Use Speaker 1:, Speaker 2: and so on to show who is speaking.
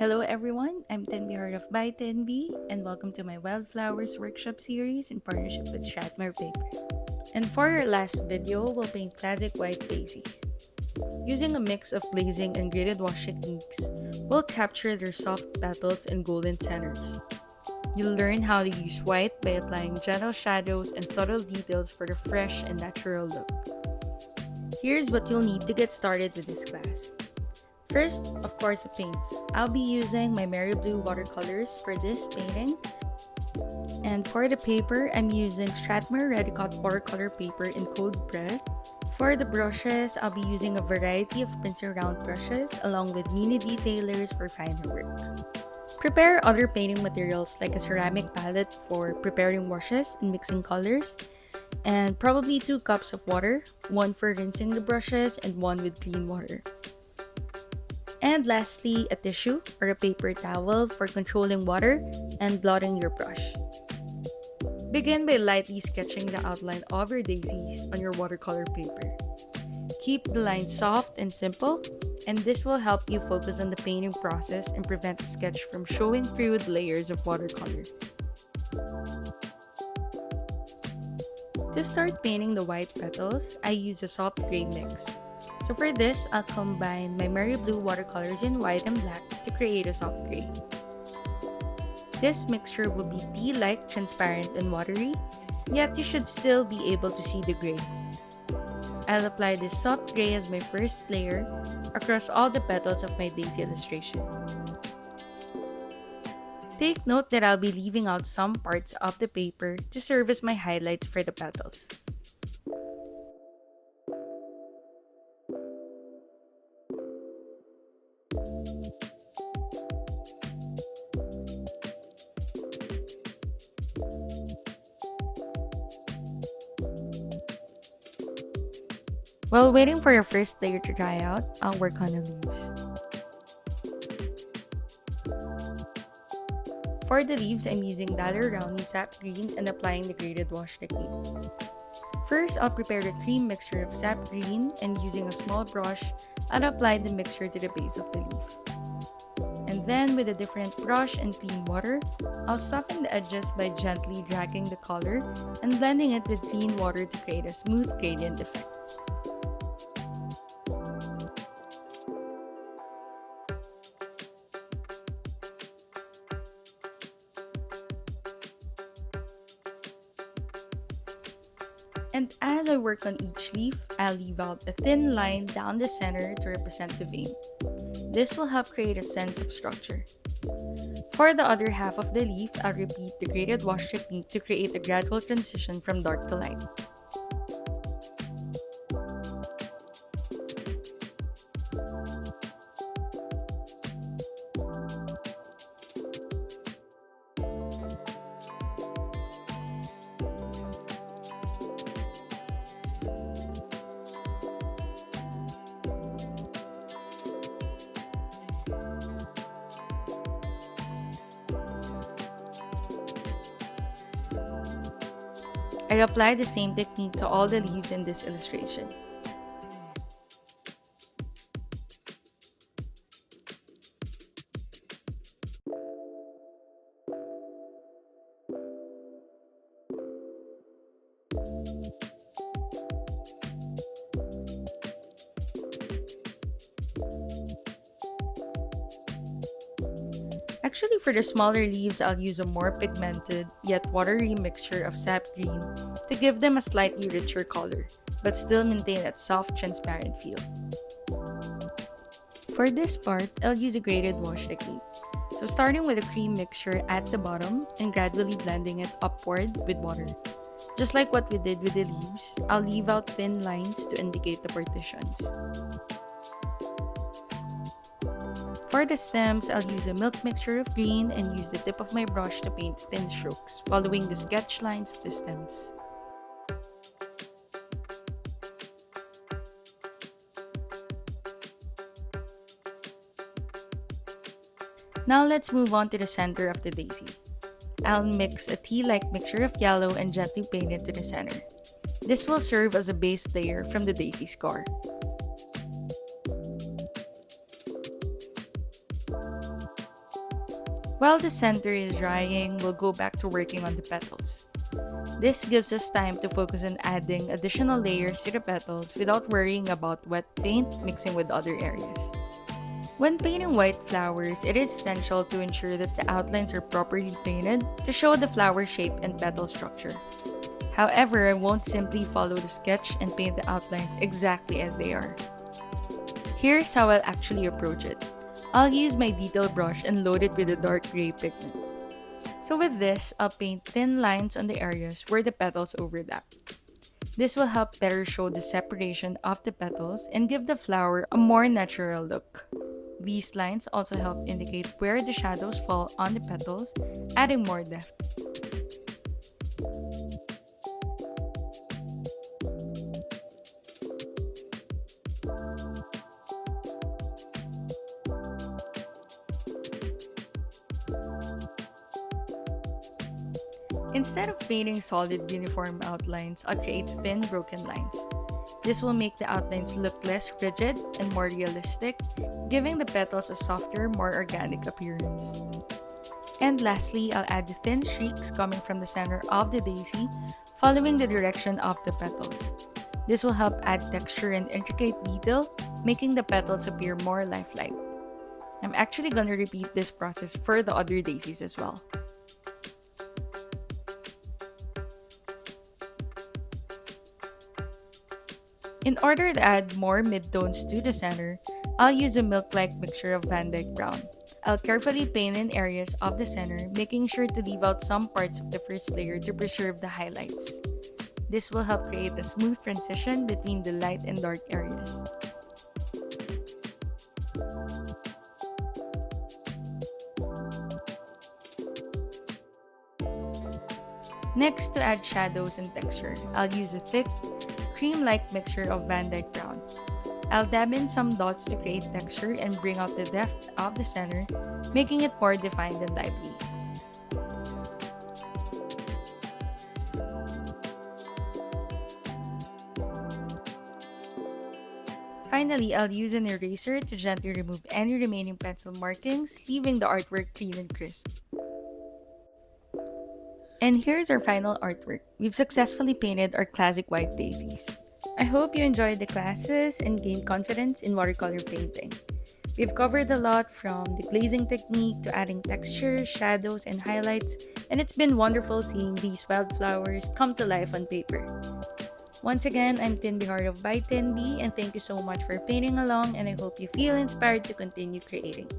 Speaker 1: Hello everyone, I'm Bejar of by Tenby, and welcome to my Wildflowers workshop series in partnership with Strathmore Paper. And for our last video, we'll paint classic white daisies. Using a mix of glazing and graded wash techniques, we'll capture their soft petals and golden centers. You'll learn how to use white by applying gentle shadows and subtle details for the fresh and natural look. Here's what you'll need to get started with this class. First, of course, the paints. I'll be using my MaimeriBlu watercolors for this painting. And for the paper, I'm using Strathmore Ready Cut watercolor paper in cold press. For the brushes, I'll be using a variety of pincer round brushes along with mini detailers for finer work. Prepare other painting materials like a ceramic palette for preparing washes and mixing colors, and probably 2 cups of water, one for rinsing the brushes and one with clean water. And lastly, a tissue or a paper towel for controlling water and blotting your brush. Begin by lightly sketching the outline of your daisies on your watercolor paper. Keep the lines soft and simple, and this will help you focus on the painting process and prevent the sketch from showing through the layers of watercolor. To start painting the white petals, I use a soft gray mix. So for this, I'll combine my MaimeriBlu watercolors in white and black to create a soft gray. This mixture will be tea-like, transparent, and watery, yet you should still be able to see the gray. I'll apply this soft gray as my first layer across all the petals of my daisy illustration. Take note that I'll be leaving out some parts of the paper to serve as my highlights for the petals. While waiting for the first layer to dry out, I'll work on the leaves. For the leaves, I'm using Dollar Rowney Sap Green and applying the graded wash technique. First, I'll prepare the cream mixture of sap green, and using a small brush, I'll apply the mixture to the base of the leaf. And then, with a different brush and clean water, I'll soften the edges by gently dragging the color and blending it with clean water to create a smooth gradient effect. And as I work on each leaf, I'll leave out a thin line down the center to represent the vein. This will help create a sense of structure. For the other half of the leaf, I'll repeat the graded wash technique to create a gradual transition from dark to light. I apply the same technique to all the leaves in this illustration. Actually, for the smaller leaves, I'll use a more pigmented yet watery mixture of sap green to give them a slightly richer color, but still maintain that soft, transparent feel. For this part, I'll use a graded wash technique. So starting with a cream mixture at the bottom and gradually blending it upward with water. Just like what we did with the leaves, I'll leave out thin lines to indicate the partitions. For the stems, I'll use a milk mixture of green and use the tip of my brush to paint thin strokes, following the sketch lines of the stems. Now let's move on to the center of the daisy. I'll mix a tea-like mixture of yellow and gently paint it to the center. This will serve as a base layer from the daisy scar. While the center is drying, we'll go back to working on the petals. This gives us time to focus on adding additional layers to the petals without worrying about wet paint mixing with other areas. When painting white flowers, it is essential to ensure that the outlines are properly painted to show the flower shape and petal structure. However, I won't simply follow the sketch and paint the outlines exactly as they are. Here's how I'll actually approach it. I'll use my detail brush and load it with a dark gray pigment. So with this, I'll paint thin lines on the areas where the petals overlap. This will help better show the separation of the petals and give the flower a more natural look. These lines also help indicate where the shadows fall on the petals, adding more depth. Instead of painting solid uniform outlines, I'll create thin broken lines. This will make the outlines look less rigid and more realistic, giving the petals a softer, more organic appearance. And lastly, I'll add the thin streaks coming from the center of the daisy, following the direction of the petals. This will help add texture and intricate detail, making the petals appear more lifelike. I'm actually gonna repeat this process for the other daisies as well. In order to add more mid-tones to the center, I'll use a milk-like mixture of Vandyke Brown. I'll carefully paint in areas of the center, making sure to leave out some parts of the first layer to preserve the highlights. This will help create a smooth transition between the light and dark areas. Next, to add shadows and texture, I'll use a thick, cream-like mixture of Vandyke Brown. I'll dab in some dots to create texture and bring out the depth of the center, making it more defined and lively. Finally, I'll use an eraser to gently remove any remaining pencil markings, leaving the artwork clean and crisp. And here's our final artwork. We've successfully painted our classic white daisies. I hope you enjoyed the classes and gained confidence in watercolor painting. We've covered a lot, from the glazing technique to adding texture, shadows, and highlights, and it's been wonderful seeing these wildflowers come to life on paper. Once again, I'm Bejar of By 10B, and thank you so much for painting along, and I hope you feel inspired to continue creating.